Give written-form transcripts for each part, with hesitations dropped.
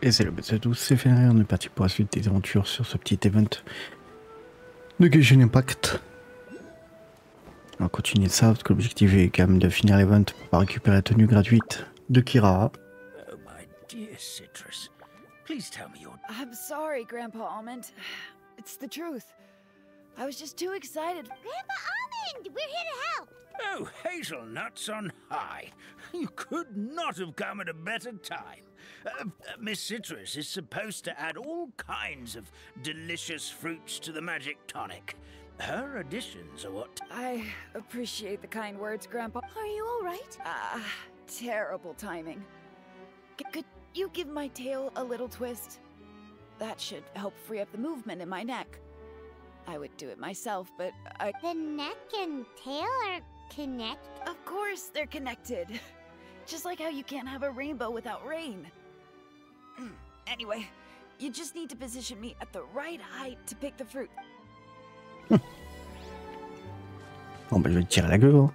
Et c'est le but de tous, c'est faire. On est parti pour la suite des aventures sur ce petit event de Genshin Impact. On va continuer ça parce que l'objectif est quand même de finir l'event pour pouvoir récupérer la tenue gratuite de Kira. Oh my dear Citrus, please tell me your... I'm sorry, Grandpa Almond. It's the truth. I was just too excited. Grandpa Almond, we're here to help. Oh, hazelnuts on high. You could not have come at a better time. Miss Citrus is supposed to add all kinds of delicious fruits to the magic tonic. Her additions are what... I appreciate the kind words, Grandpa. Are you all right? Terrible timing. Could you give my tail a little twist? That should help free up the movement in my neck. I would do it myself, but I... The neck and tail are connected? Of course they're connected. Just like how you can't have a rainbow without rain. Anyway, you just need to position me at the right height to pick the fruit. Bon bah je vais te tirer la gueule. Hein.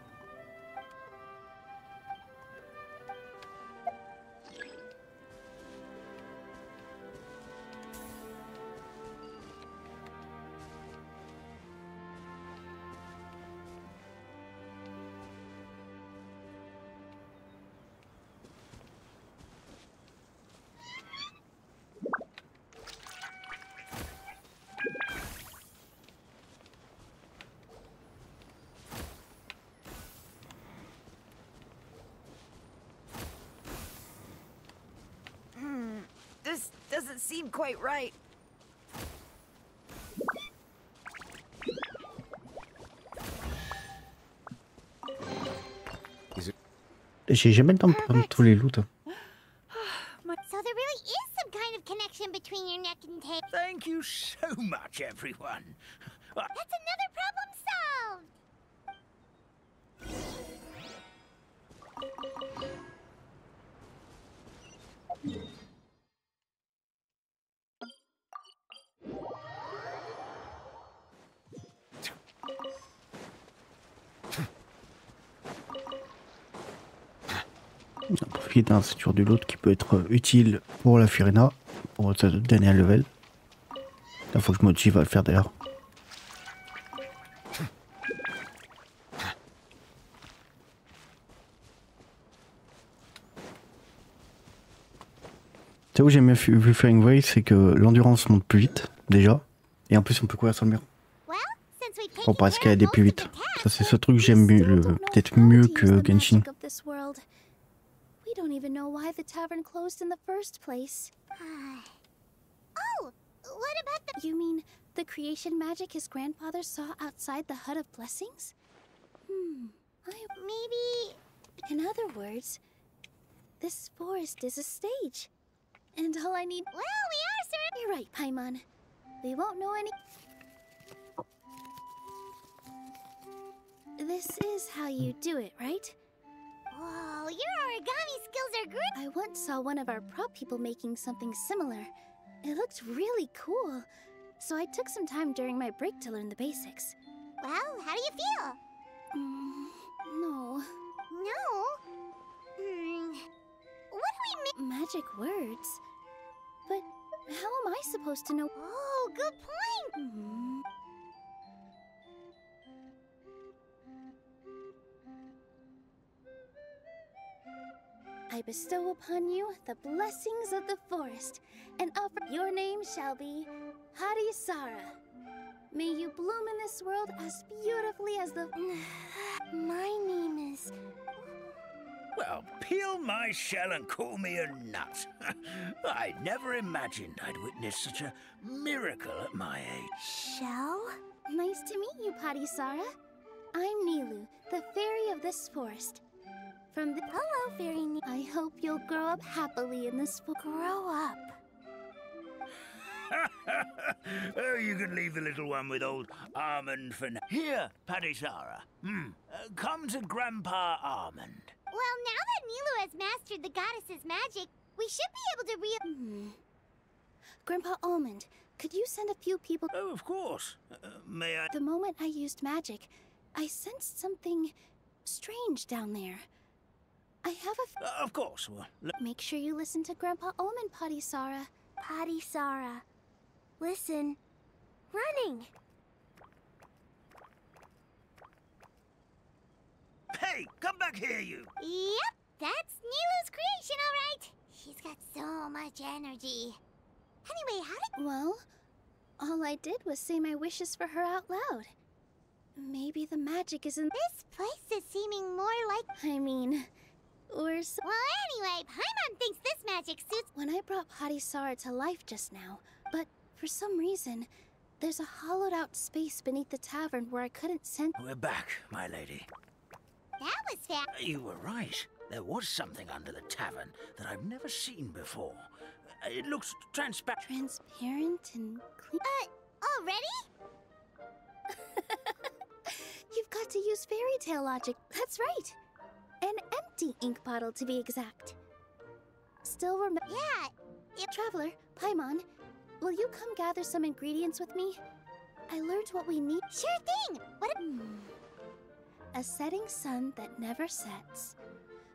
This doesn't seem quite right. J'ai jamais le temps de prendre tous les loots. So there really is some kind of connection between your neck and tail. Thank you so much, everyone. That's another problem solved! On profite, hein, c'est toujours du loot qui peut être utile pour la Furina, pour ce dernier level. Il faut que je me motive à le faire d'ailleurs. C'est où j'aime bien vu faire une way, c'est que l'endurance monte plus vite déjà, et en plus on peut courir sur le mur. Pour pas escalader plus vite. Ça c'est ce truc que j'aime peut-être mieux que Genshin. We don't even know why the tavern closed in the first place. Oh, what about the... You mean the creation magic his grandfather saw outside the Hut of Blessings? Maybe... In other words, this forest is a stage. And all I need... Well, we are, sir. You're right, Paimon. We won't know any... This is how you do it, right? Whoa, your origami skills are great. I once saw one of our prop people making something similar. It looked really cool. So I took some time during my break to learn the basics. Well, how do you feel? No. No? What do we make? Magic words? But how am I supposed to know? Oh, good point. I bestow upon you the blessings of the forest, and offer your name shall be Harisara. May you bloom in this world as beautifully as the... My name is... Well, peel my shell and call me a nut. I never imagined I'd witness such a miracle at my age. Shell? Nice to meet you, Harisara. I'm Nilu, the fairy of this forest. From the... Hello, Fairy Nilu. I hope you'll grow up happily in this... Grow up? Oh, you can leave the little one with old Almond for now. Here, Padisara. Come to Grandpa Almond. Well, now that Nilu has mastered the goddess's magic, we should be able to Grandpa Almond, could you send a few people... Oh, of course. May I... The moment I used magic, I sensed something strange down there. I have a... Of course. Well, Make sure you listen to Grandpa Omen, Potty Sara. Potty Sara. Listen. Running. hey, come back here, you. Yep, that's Nilu's creation, all right. She's got so much energy. Anyway, how did... Well, all I did was say my wishes for her out loud. Maybe the magic is in... This place is seeming more like... I mean... Or so... Well, anyway, Paimon thinks this magic suits... When I brought Potty Sara to life just now, but for some reason, there's a hollowed out space beneath the tavern where I couldn't sense... We're back, my lady. That was fast. You were right. There was something under the tavern that I've never seen before. It looks transparent. Transparent and clean... Already? You've got to use fairy tale logic. That's right. An empty ink bottle, to be exact. Still remember... Yeah. Traveler, Paimon, will you come gather some ingredients with me? I learned what we need... Sure thing. What a setting sun that never sets.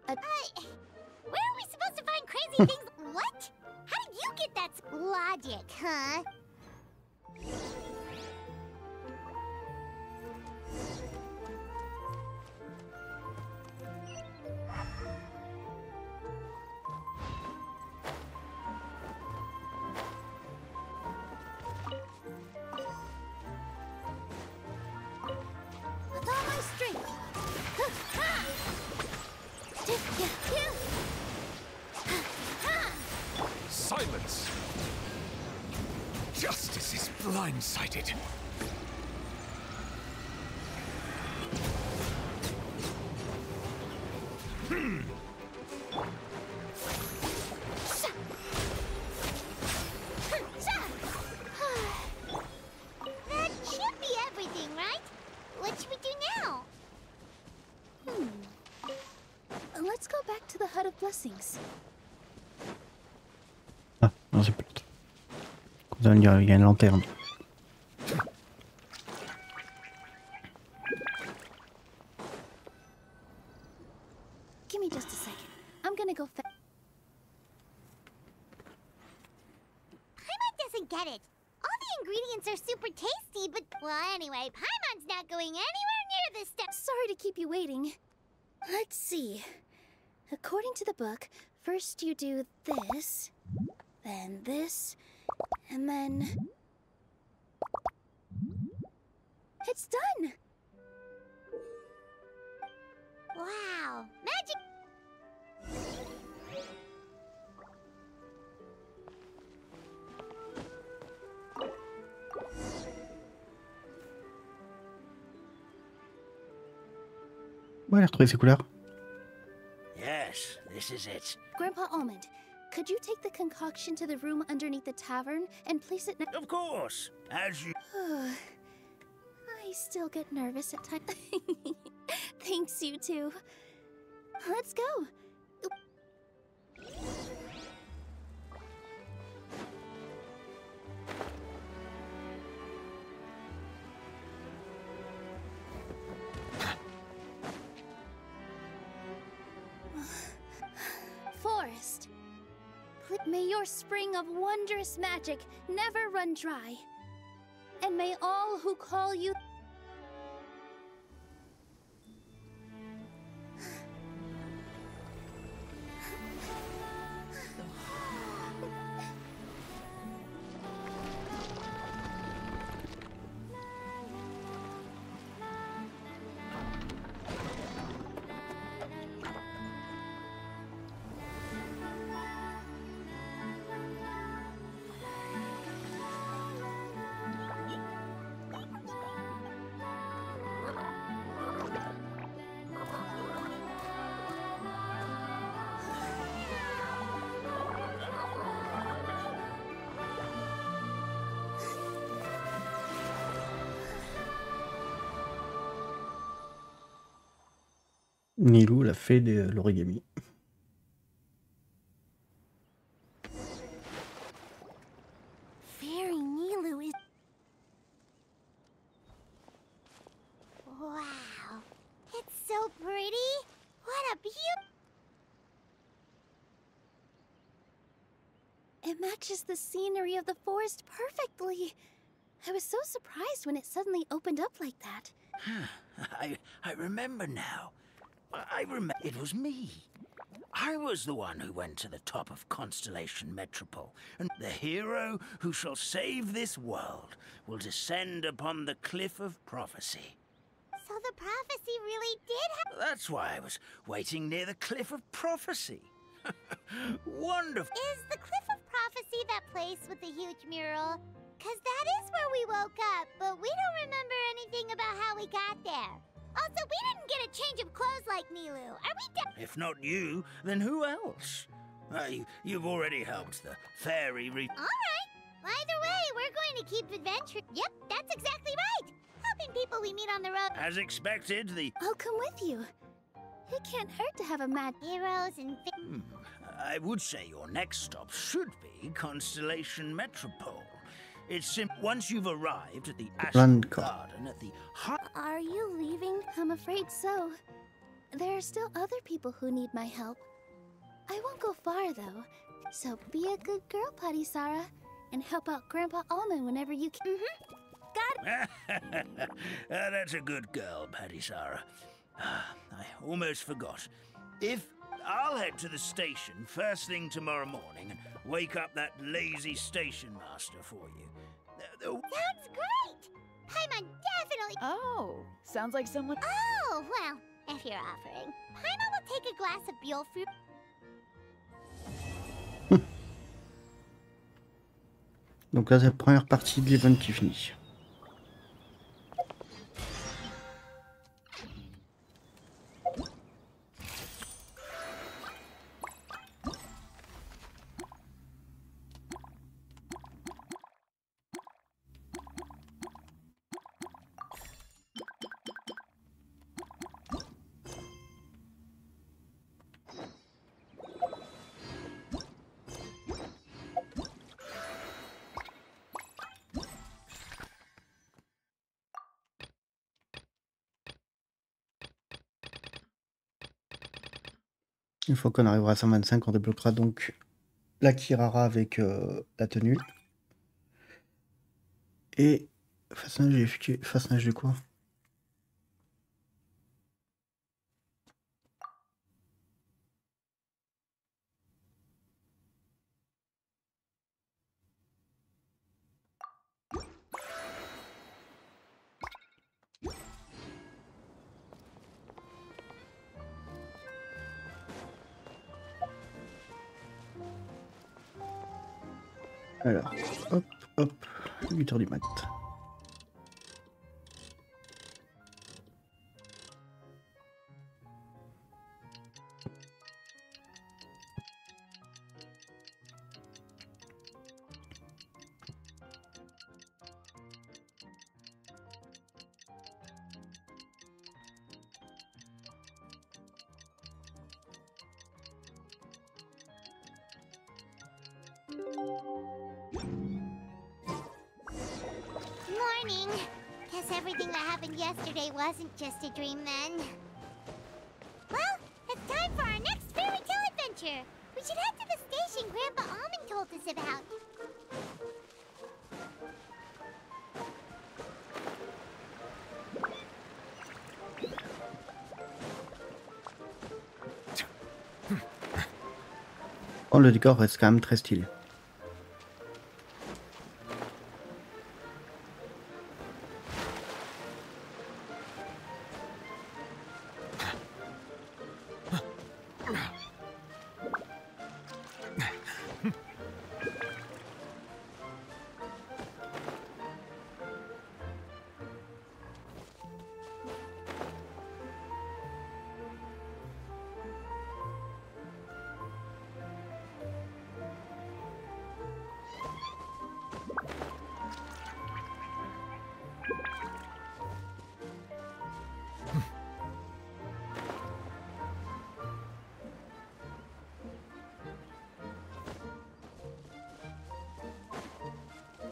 where are we supposed to find crazy things? What? How did you get that logic, huh? With all my strength. Silence! Justice is blindsided. That should be everything, right? What should we do now? Let's go back to the Hut of Blessings. Ah, non, c'est pas l'autre. Il y a une lanterne. Give me just a second. I'm gonna go Paimon doesn't get it. All the ingredients are super tasty, but... Well, anyway, Paimon's not going anywhere near this stuff. Sorry to keep you waiting. Let's see. According to the book, first you do this, then this, and then... It's done! Wow, magic... Ouais, elle a retrouvé ses couleurs. Yes, this is it. Grandpa Almond, could you take the concoction to the room underneath the tavern and place it Of course, as you... I still get nervous at times. Thanks, you two. Let's go. Forest. May your spring of wondrous magic never run dry. And may all who call you... Nilou l'a fait de l'origami. Fairy Nilu is... Wow. It's so pretty. What a beaut... It matches the scenery of the forest perfectly. I was so surprised when it suddenly opened up like that. I remember now. I remember it was me. I was the one who went to the top of Constellation Metropole, and the hero who shall save this world will descend upon the cliff of prophecy. So the prophecy really did happen. That's why I was waiting near the cliff of prophecy. Wonderful. Is the cliff of prophecy that place with the huge mural? 'Cause that is where we woke up, but we don't remember anything about how we got there. Also, we didn't get a change of clothes like Nilou. Are we done? If not you, then who else? You've already helped the fairy Alright. Either way, we're going to keep adventuring. Yep, that's exactly right. Helping people we meet on the road. As expected, I'll come with you. It can't hurt to have a mad Heroes and I would say your next stop should be Constellation Metropole. It's once you've arrived at the Ashen Garden at the Are you leaving? I'm afraid so. There are still other people who need my help. I won't go far, though. So be a good girl, Putty Sarah, and help out Grandpa Almond whenever you can. Got it. That's a good girl, Patty Sarah. I almost forgot. I'll head to the station first thing tomorrow morning and wake up that lazy station master for you. Sounds great! Paimon definitely... Oh, sounds like someone... Oh, well, if you're offering. Paimon will take a glass of Buell fruit. Donc là, c'est la première partie de l'event qui finit. Une fois qu'on arrivera à 125, on débloquera donc la Kirara avec la tenue. Et façonnage effectué. Façonnage de quoi? Alors, hop, hop, 8 h du mat. Morning. Guess everything that happened yesterday wasn't just a dream then. Well, it's time for our next fairy tale adventure. We should head to the station Grandpa Almond told us about. Oh, le décor reste quand même très stylé.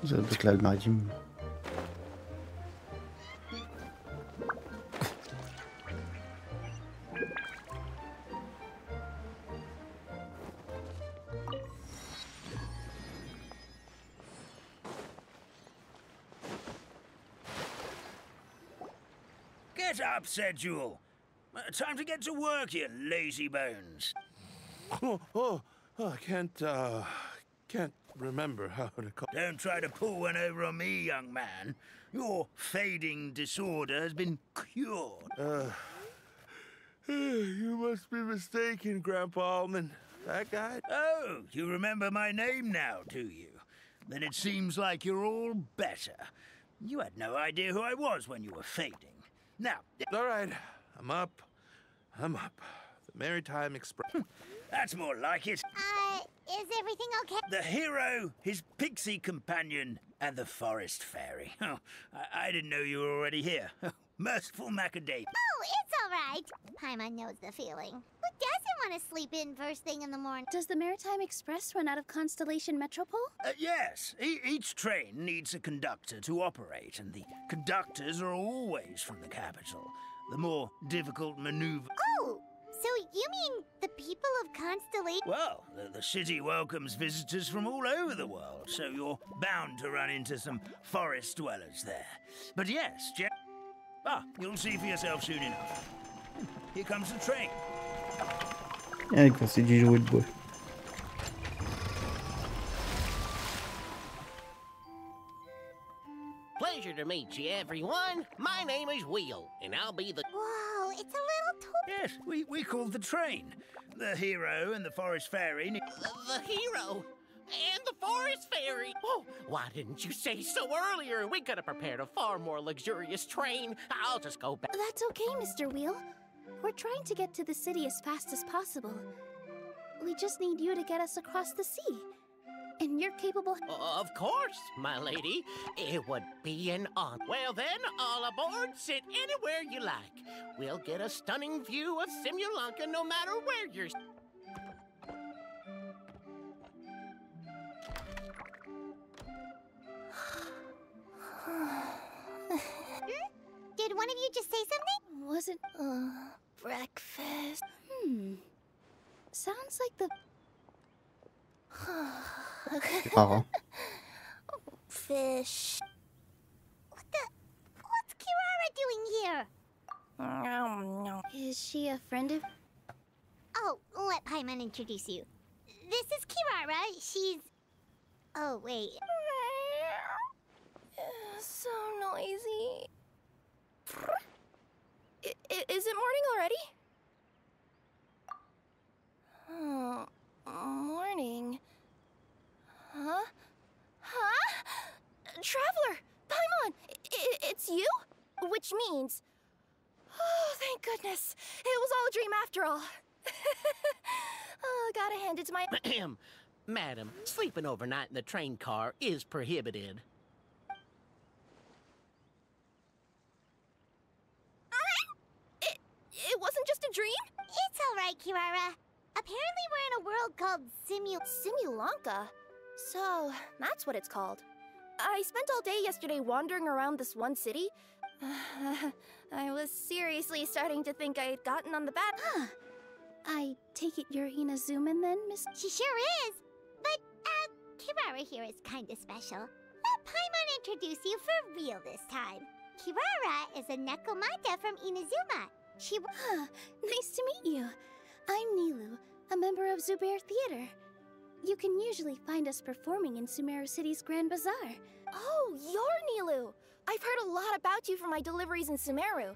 Ça doit être là le maritime. Get up, said Jewel. Time to get to work, you lazy bones. I can't remember how to call. Don't try to pull one over on me, young man. Your fading disorder has been cured. You must be mistaken, Grandpa Almond. That guy? Oh, you remember my name now, do you? Then it seems like you're all better. You had no idea who I was when you were fading. Now... All right, I'm up. The Maritime Express. That's more like it. Is everything okay? The hero, his pixie companion, and the forest fairy. Oh, I didn't know you were already here. Merciful macadamia. Oh, it's all right. Paimon knows the feeling. Who doesn't want to sleep in first thing in the morning? Does the Maritime Express run out of Constellation Metropole? Yes. Each train needs a conductor to operate, and the conductors are always from the capital. The more difficult maneuver... Oh, so you mean the people of Constellation? Well, the city welcomes visitors from all over the world, so you're bound to run into some forest dwellers there. But yes, you'll see for yourself soon enough. Here comes the train. Ecco, si giù il bois. Pleasure to meet you, everyone. My name is Will, and I'll be the... Whoa, it's a little too... Yes, we called the train. The hero and the forest fairy... The hero and the forest fairy. Oh, why didn't you say so earlier? We could have prepared a far more luxurious train. I'll just go back. That's okay, Mr. Wheel. We're trying to get to the city as fast as possible. We just need you to get us across the sea. And you're capable... Of course, my lady. It would be an honor. Well then, all aboard. Sit anywhere you like. We'll get a stunning view of Simulanka no matter where you're... Did one of you just say something? Was it, breakfast? Sounds like the... Fish. What's Kirara doing here? Is she a friend of... Oh, let Paimon introduce you. This is Kirara. She's... Oh, wait. So noisy. Is it morning already? Oh, morning. Huh? Traveler! Paimon! It's you? Which means... Oh, thank goodness. It was all a dream after all. Oh, gotta hand it to my... Madam, sleeping overnight in the train car is prohibited. It wasn't just a dream? It's all right, Kirara. Apparently we're in a world called Simulanka? So, that's what it's called. I spent all day yesterday wandering around this one city. I was seriously starting to think I had gotten on the bad... I take it you're Inazuman then, Miss... She sure is. But, Kirara here is kinda special. Let Paimon introduce you for real this time. Kirara is a Nekomata from Inazuma. She... Nice to meet you. I'm Nilu, a member of Zubair Theater. You can usually find us performing in Sumeru City's Grand Bazaar. Oh, you're Nilu! I've heard a lot about you from my deliveries in Sumeru.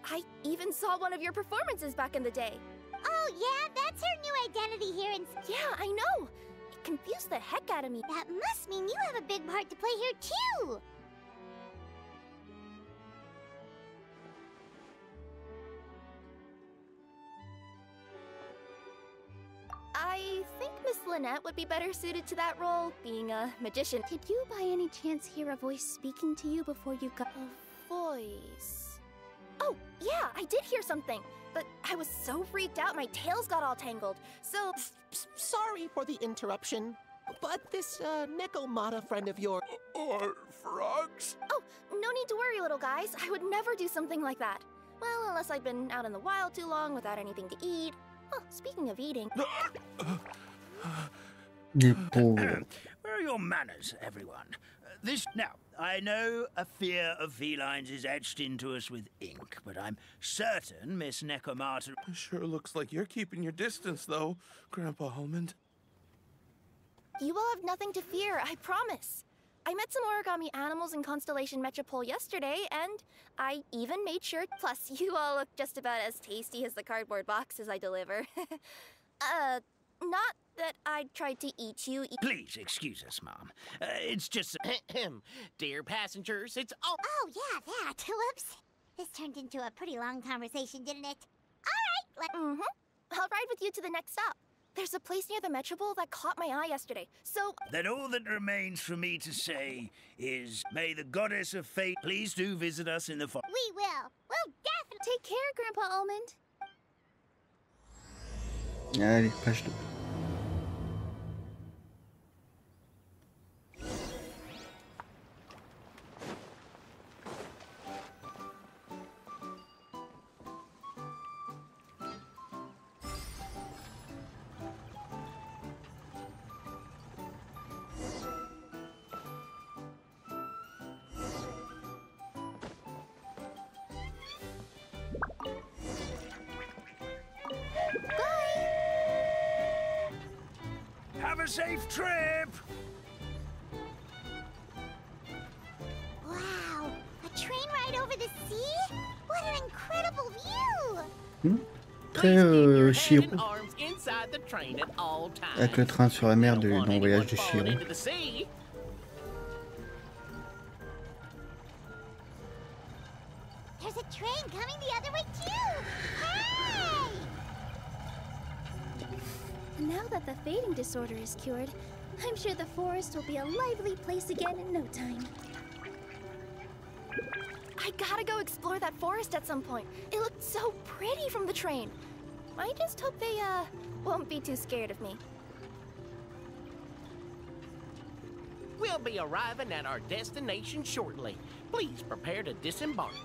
I even saw one of your performances back in the day. Oh, yeah? That's her new identity here in... Yeah, I know! It confused the heck out of me. That must mean you have a big part to play here, too! I think Miss Lynette would be better suited to that role, being a magician. Did you by any chance hear a voice speaking to you before you got... A voice... Oh, yeah, I did hear something. But I was so freaked out, my tails got all tangled. So... Sorry for the interruption, but this, Nekomata friend of yours... Or frogs? Oh, no need to worry, little guys. I would never do something like that. Well, unless I've been out in the wild too long without anything to eat. Oh, speaking of eating... Il pauvre. Where are your manners, everyone. Now, I know a fear of felines is etched into us with ink, but I'm certain Miss Necomata... It sure looks like you're keeping your distance, though, Grandpa Almond. You will have nothing to fear, I promise. I met some origami animals in Constellation Metropole yesterday, and I even made sure... Plus, you all look just about as tasty as the cardboard boxes I deliver. Not that I tried to eat you... Please excuse us, Mom. It's just... Dear passengers, it's all... Oh, yeah, that. Whoops. This turned into a pretty long conversation, didn't it? All right, I'll ride with you to the next stop. There's a place near the Metropole that caught my eye yesterday, so... Then all that remains for me to say is, may the goddess of fate please do visit us in the... We will. We'll definitely... Take care, Grandpa Almond. Allez, page 2. Have a safe trip! Wow, a train ride over the sea? What an incredible view! Très Chiro. inside the train at all times. Avec le train sur la mer dans le voyage de Chiro. There's a train coming the other way too! Hey! Now that the fading disorder is cured, I'm sure the forest will be a lively place again in no time. I gotta go explore that forest at some point. It looked so pretty from the train. I just hope they, won't be too scared of me. We'll be arriving at our destination shortly. Please prepare to disembark.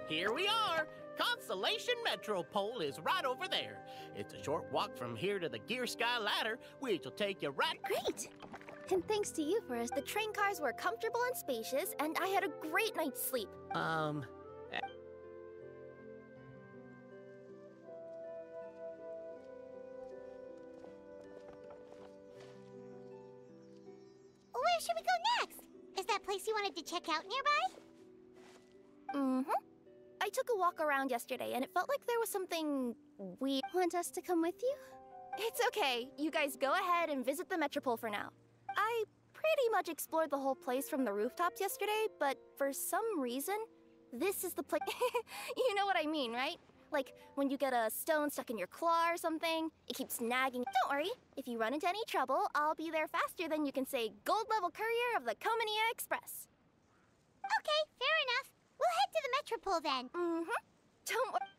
Here we are. Constellation Metropole is right over there. It's a short walk from here to the Gear Sky Ladder, which will take you right... Great! And thanks to you for us, The train cars were comfortable and spacious, and I had a great night's sleep. Where should we go next? Is that place you wanted to check out nearby? I took a walk around yesterday, and it felt like there was something weird. Want us to come with you? It's okay. You guys go ahead and visit the Metropole for now. I pretty much explored the whole place from the rooftops yesterday, but for some reason, this is the place... You know what I mean, right? Like, when you get a stone stuck in your claw or something, it keeps nagging. Don't worry, if you run into any trouble, I'll be there faster than you can say gold-level courier of the Comania Express. Okay, fair enough. We'll head to the Metropole then. Don't worry.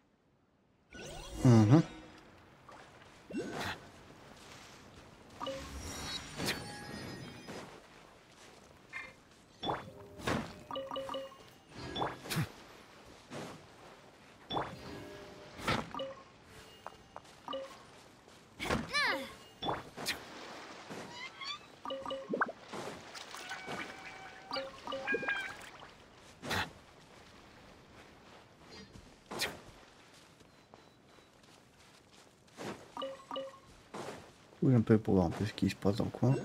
Oui, un peu pour voir un peu ce qui se passe dans le coin.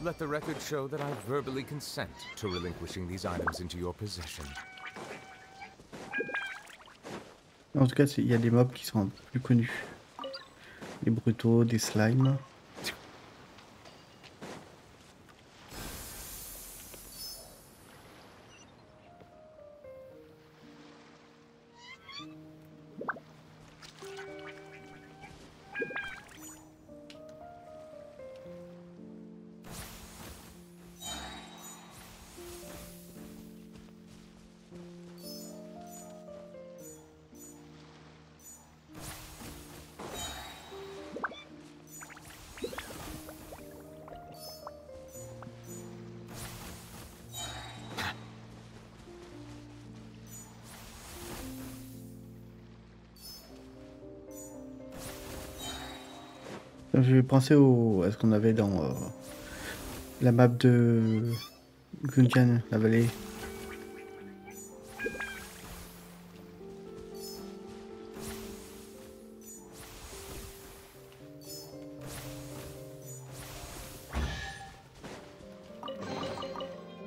Let the record show that I verbally consent to relinquishing these items into your possession. En tout cas, il y a des mobs qui sont un peu plus connus. Des brutaux, des slimes. Je vais penser à ce qu'on avait dans la map de Gunjan, la vallée.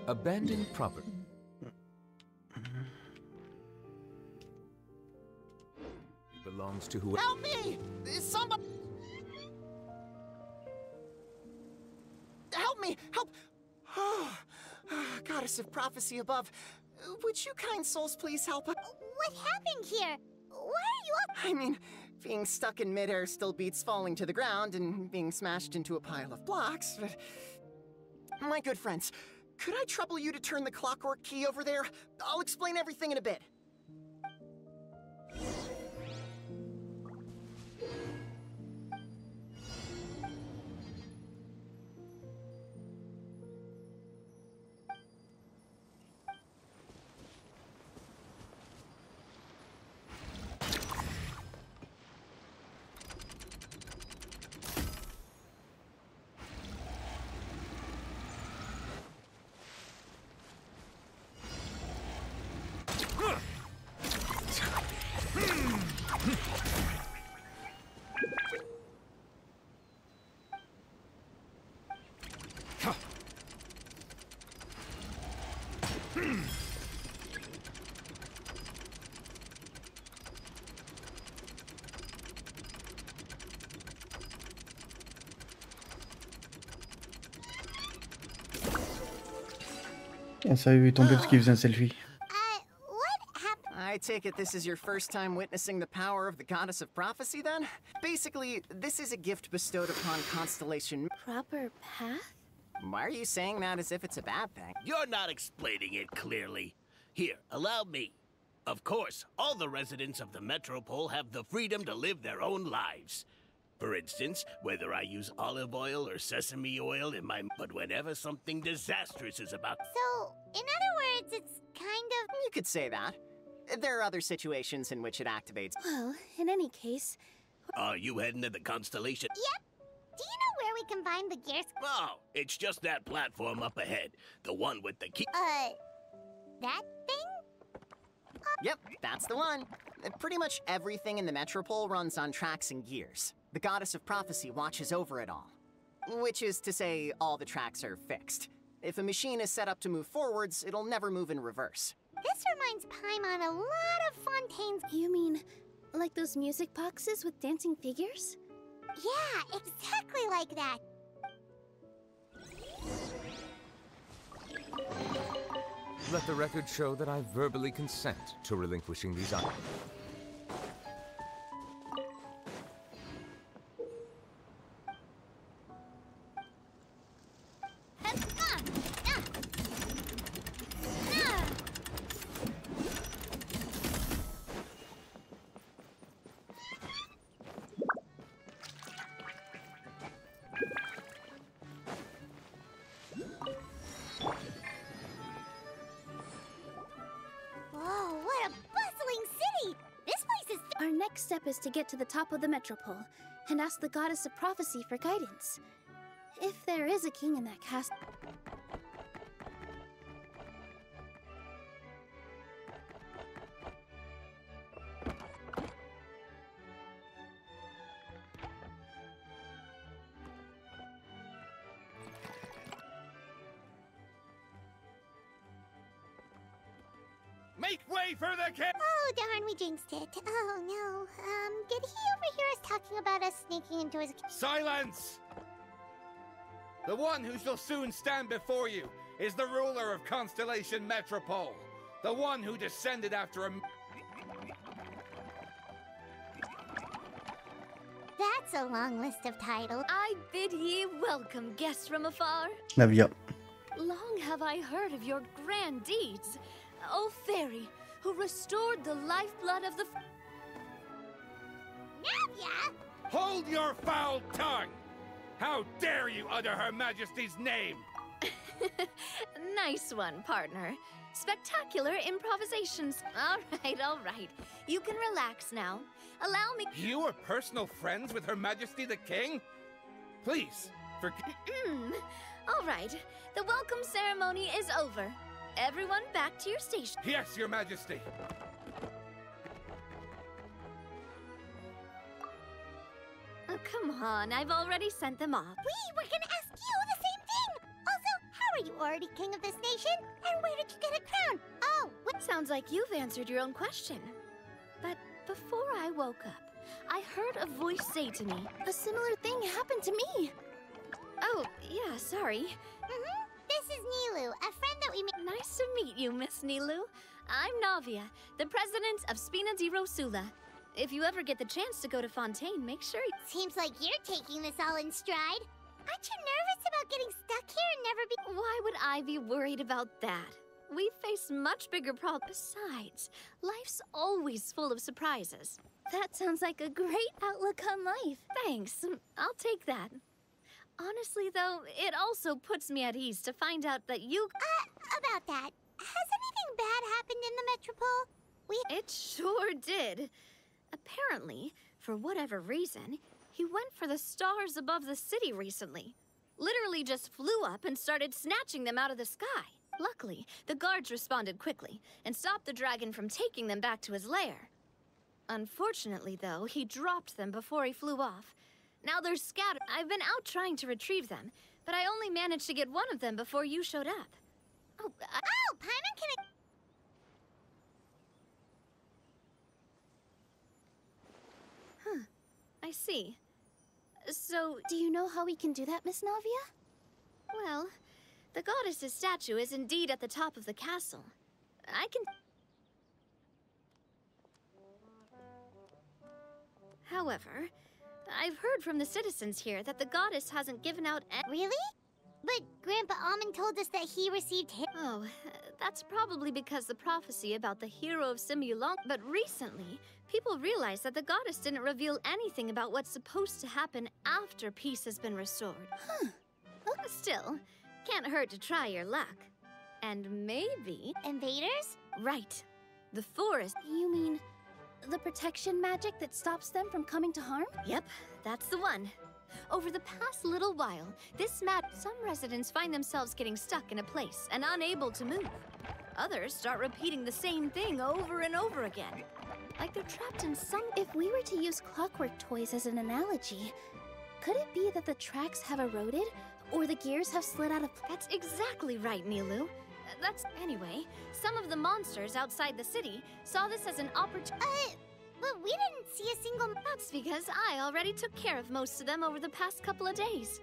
Abandoned property. Belongs to who? Help me! Somebody! Help me! Help! Oh, goddess of prophecy above, would you kind souls please help? What happened here? Why are you up? I mean, being stuck in midair still beats falling to the ground and being smashed into a pile of blocks, but... My good friends, could I trouble you to turn the clockwork key over there? I'll explain everything in a bit. Ah, ça lui est tombé parce qu'il faisait un selfie. What happened? I take it this is your first time witnessing the power of the goddess of prophecy, then? Basically, this is a gift bestowed upon Constellation. Proper path? Why are you saying that as if it's a bad thing? You're not explaining it clearly. Here, allow me. Of course, all the residents of the Metropole have the freedom to live their own lives. For instance, whether I use olive oil or sesame oil in my... But whenever something disastrous is about... So, in other words, it's kind of... You could say that. There are other situations in which it activates. Well, in any case... Are you heading to the Constellation? Yep. Do you know where we can find the gears? Oh, it's just that platform up ahead. The one with the key... That thing? Yep, that's the one. Pretty much everything in the Metropole runs on tracks and gears. The goddess of prophecy watches over it all. Which is to say, all the tracks are fixed. If a machine is set up to move forwards, it'll never move in reverse. This reminds Paimon a lot of Fontaine's... You mean, like those music boxes with dancing figures? Yeah, exactly like that. Let the record show that I verbally consent to relinquishing these items. Next step is to get to the top of the Metropole and ask the goddess of prophecy for guidance. If there is a king in that castle. Make way for the king! Oh, darn, we jinxed it. Oh, no. Did he overhear us talking about us sneaking into his... Silence! The one who shall soon stand before you is the ruler of Constellation Metropole. The one who descended after a... That's a long list of titles. I bid ye welcome, guests from afar. NOUVEAU. Long have I heard of your grand deeds, O fairy, who restored the lifeblood of the... NOUVEAU! Hold your foul tongue! How dare you utter Her Majesty's name? Nice one, partner. Spectacular improvisations. All right. You can relax now. Allow me... You are personal friends with Her Majesty the King? Please, All right. The welcome ceremony is over. Everyone back to your station. Yes, Your Majesty. Oh, come on. I've already sent them off. We were gonna ask you the same thing! Also, how are you already king of this nation? And where did you get a crown? Oh, what... Sounds like you've answered your own question. But before I woke up, I heard a voice say to me, A similar thing happened to me. Oh, yeah, sorry. This is Nilou, a friend that we made. Nice to meet you, Miss Nilou. I'm NOUVEAU, the president of Spina di Rosula. If you ever get the chance to go to Fontaine, make sure you... Seems like you're taking this all in stride. Aren't you nervous about getting stuck here and never be... Why would I be worried about that? We face much bigger problems. Besides, life's always full of surprises. That sounds like a great outlook on life. Thanks. I'll take that. Honestly, though, it also puts me at ease to find out that you... About that, has anything bad happened in the Metropole? It sure did. Apparently, for whatever reason, he went for the stars above the city recently. Literally just flew up and started snatching them out of the sky. Luckily, the guards responded quickly and stopped the dragon from taking them back to his lair. Unfortunately, though, he dropped them before he flew off. Now they're scattered. I've been out trying to retrieve them, but I only managed to get one of them before you showed up. Oh, Paimon, can I see. So, Do you know how we can do that, Miss NOUVEAU? well, the goddess's statue is indeed at the top of the castle. I can... However, I've heard from the citizens here that the goddess hasn't given out Really? But Grandpa Almond told us that he received his... Oh, that's probably because the prophecy about the hero of Simulon... But recently, people realized that the goddess didn't reveal anything about what's supposed to happen after peace has been restored. Still, can't hurt to try your luck. And maybe... Invaders? Right. The forest... You mean the protection magic that stops them from coming to harm? Yep, that's the one. Over the past little while, some residents find themselves getting stuck in a place and unable to move. Others start repeating the same thing over and over again. Like they're trapped in some... If we were to use clockwork toys as an analogy, could it be that the tracks have eroded? Or the gears have slid out of... That's exactly right, Nilou. Anyway, some of the monsters outside the city saw this as an opportunity... But we didn't see a single... That's because I already took care of most of them over the past couple of days.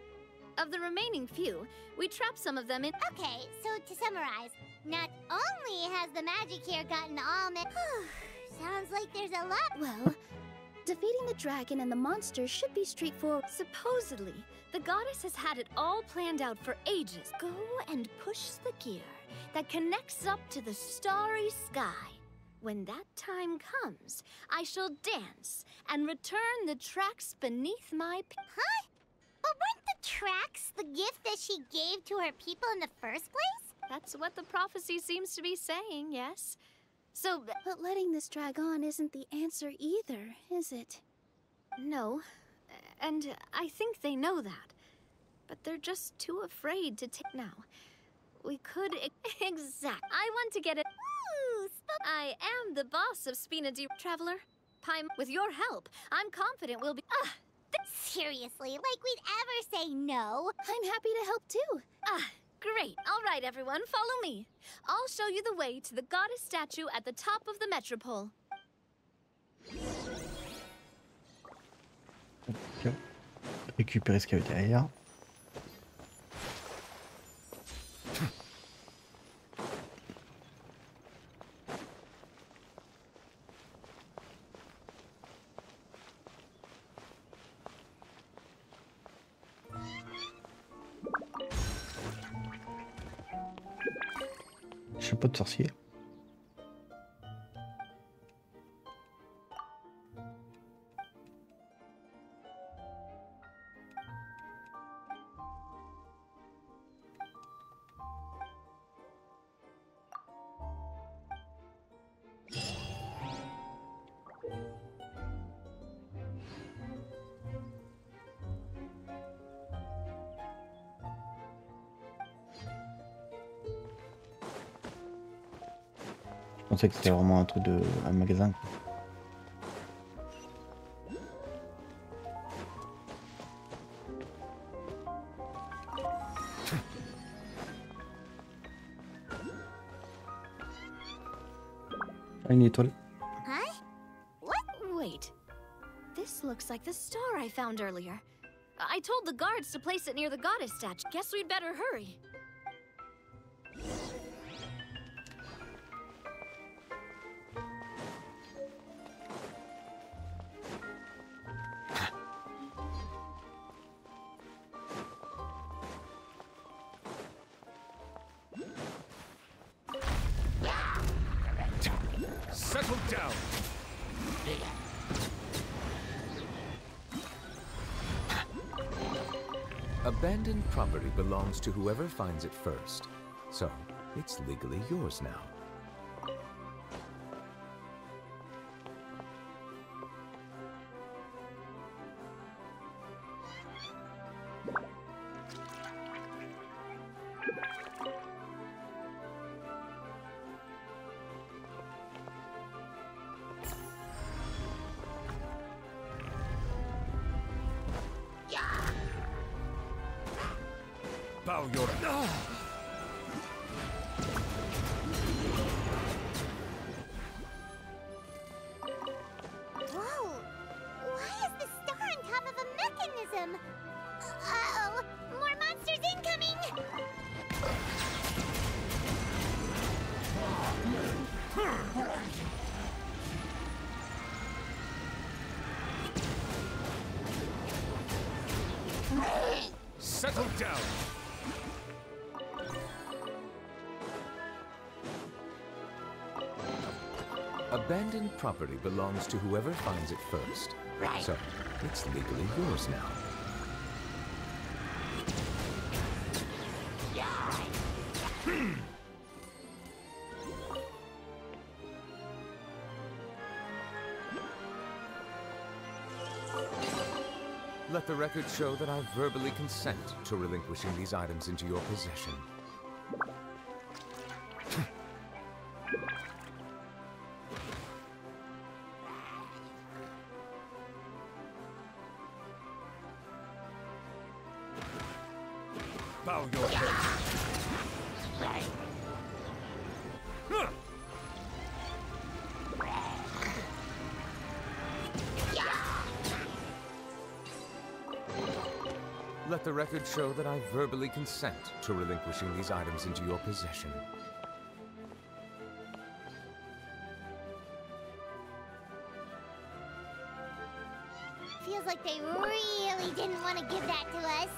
Of the remaining few, we trapped some of them in... Okay, so to summarize, not only has the magic here gotten all... Sounds like there's a lot... Well, defeating the dragon and the monsters should be straightforward. Supposedly, the goddess has had it all planned out for ages. Go and push the gear that connects up to the starry sky. When that time comes, I shall dance and return the tracks beneath my... Huh? But weren't the tracks the gift that she gave to her people in the first place? That's what the prophecy seems to be saying, yes. So... But letting this drag on isn't the answer either, is it? No. And I think they know that. But they're just too afraid to take... Now, we could... I want to get it... I am the boss of Spina di Traveler. With your help, I'm confident we'll be... Seriously, like we'd ever say no. I'm happy to help too. Great. All right, everyone, follow me. I'll show you the way to the goddess statue at the top of the metropole. Ok. Récupérer ce qu'il y avait derrière. Chapeau de sorcier. Je pensais que c'était vraiment un truc de un magasin. Ah, une étoile. Huh? What? Wait. This looks like the star I found earlier. I told the guards to place it near the goddess statue. Guess we'd better hurry. Settle down. Abandoned property belongs to whoever finds it first. So, it's legally yours now. Bow your... Whoa! Why is the star on top of a mechanism? Uh-oh! More monsters incoming! Settle down. Abandoned property belongs to whoever finds it first. Right. So, it's legally yours now. Let the record show that I verbally consent to relinquishing these items into your possession. Bow your head. Let the record show that I verbally consent to relinquishing these items into your possession. Feels like they really didn't want to give that to us.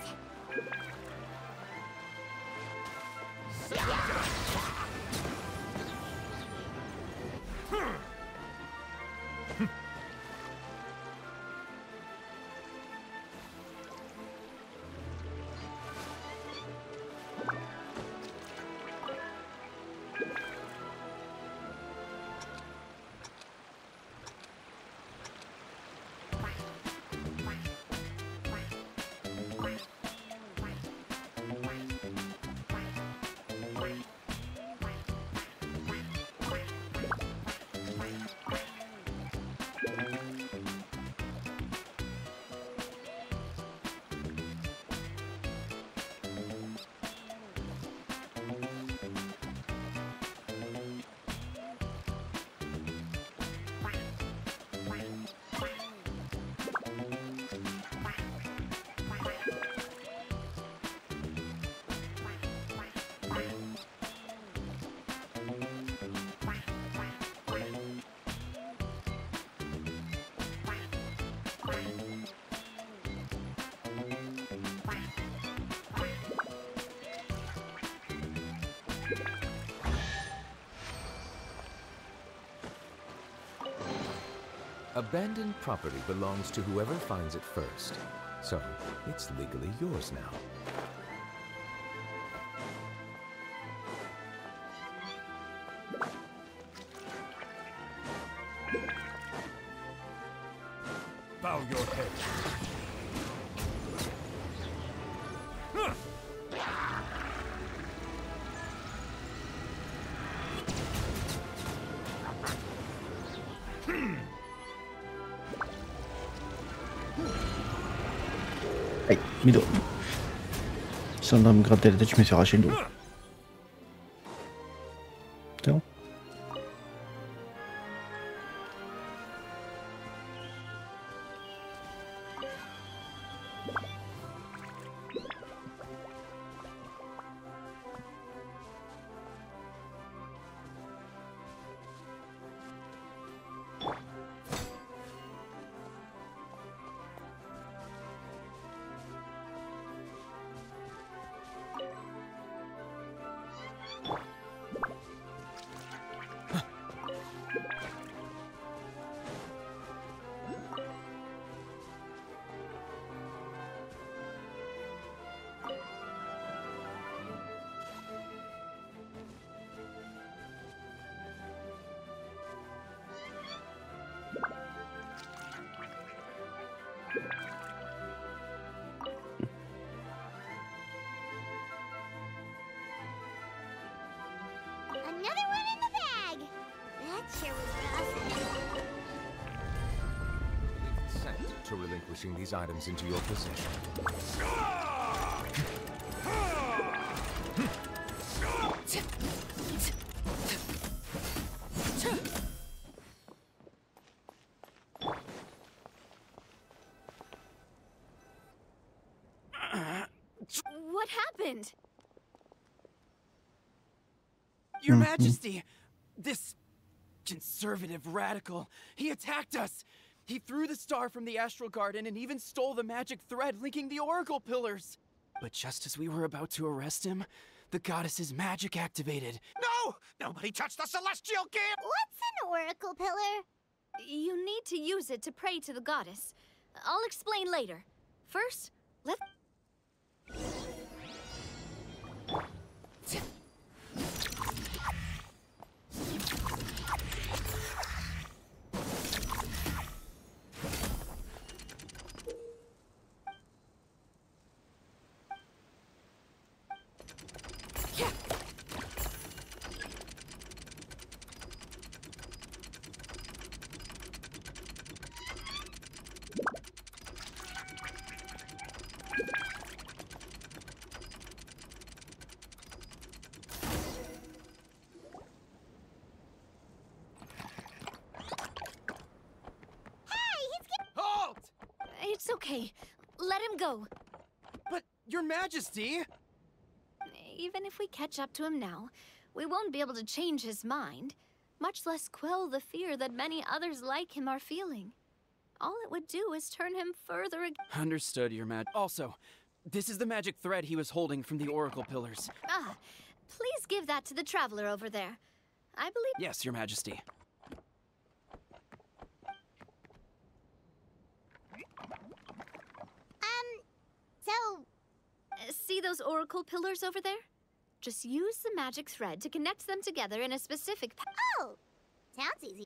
Abandoned property belongs to whoever finds it first. So, it's legally yours now. Bow your head. Aïe, Mido. Si on doit me gratter la tête, je me suis arraché le dos. C'est bon? Another one in the bag! That sure was awesome. Consent to relinquishing these items into your possession. What happened? Your Majesty! This conservative radical, he attacked us! He threw the star from the Astral Garden and even stole the magic thread linking the Oracle Pillars! But just as we were about to arrest him, the goddess's magic activated. No! Nobody touched the celestial gear! What's an Oracle Pillar? You need to use it to pray to the goddess. I'll explain later. First, let's... Halt! It's okay. Let him go. But, Your Majesty! Even if we catch up to him now, we won't be able to change his mind, much less quell the fear that many others like him are feeling. All it would do is turn him further again. Understood, Your Majesty. Also, this is the magic thread he was holding from the Oracle Pillars. Ah, please give that to the traveler over there. I believe... Yes, Your Majesty. So... See those Oracle Pillars over there? Just use the magic thread to connect them together in a specific... Oh! Sounds easy.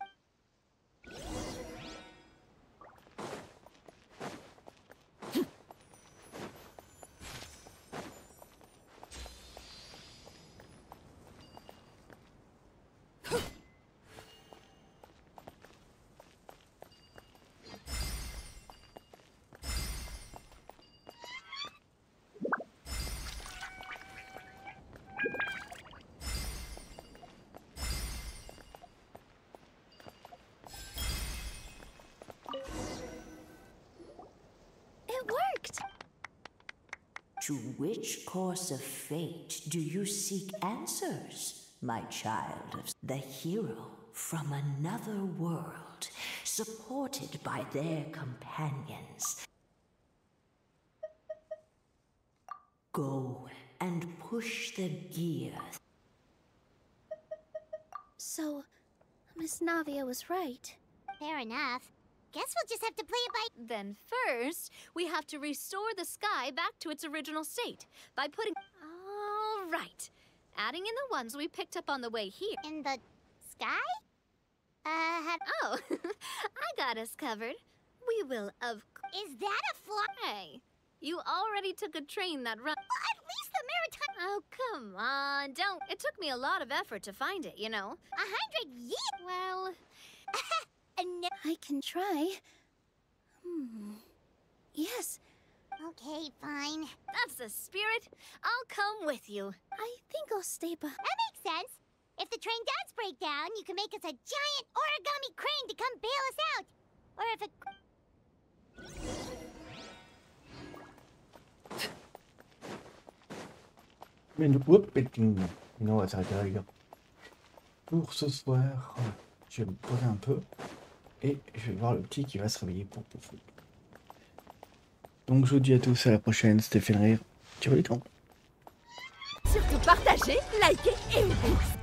It worked! To which course of fate do you seek answers, my child? The hero from another world, supported by their companions. Go and push the gear. So, Miss Navia was right. Fair enough. Guess we'll just have to play it by... Then first, we have to restore the sky back to its original state by putting... All right. Adding in the ones we picked up on the way here. In the sky? Oh, I got us covered. We will, of course. Is that a flaw? Hey, you already took a train that run... Well, at least the maritime... Oh, come on, don't. It took me a lot of effort to find it, you know. 100 years? Well... I can try. Yes. Okay, fine. That's the spirit. I'll come with you. I think I'll stay behind. That makes sense. If the train does break down, you can make us a giant origami crane to come bail us out. Or if it... Mais on va s'arrêter là, les gars. Pour ce soir, je vais me poser un peu et je vais voir le petit qui va se réveiller pour pouffer. Donc je vous dis à tous à la prochaine, c'était fait rire. Ciao les grands. Surtout partagez, likez et pouce.